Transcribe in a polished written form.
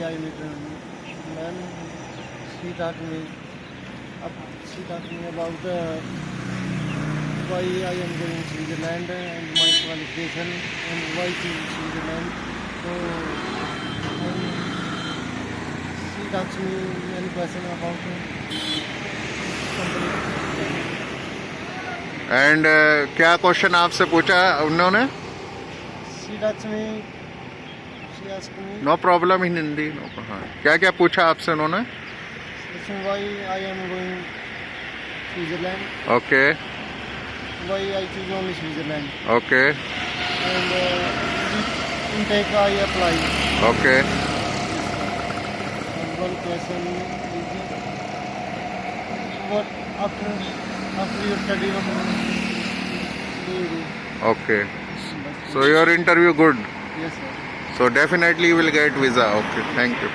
I met her. Then she talked me about why I am going to Switzerland and my qualification and why to Switzerland. So she talks me many questions about company. And क्या question आपसे पूछा उन्होंने? She talks me. She asked me. No problem in Hindi. हाँ, क्या क्या पूछा आपसे उन्होंने? Listen, why I am going Switzerland? Okay Why I choose only Switzerland? Okay And which intake I apply? Okay And one question is what after your study what do you do? Okay so your interview good. Yes sir. So definitely you will get visa. Okay, thank you.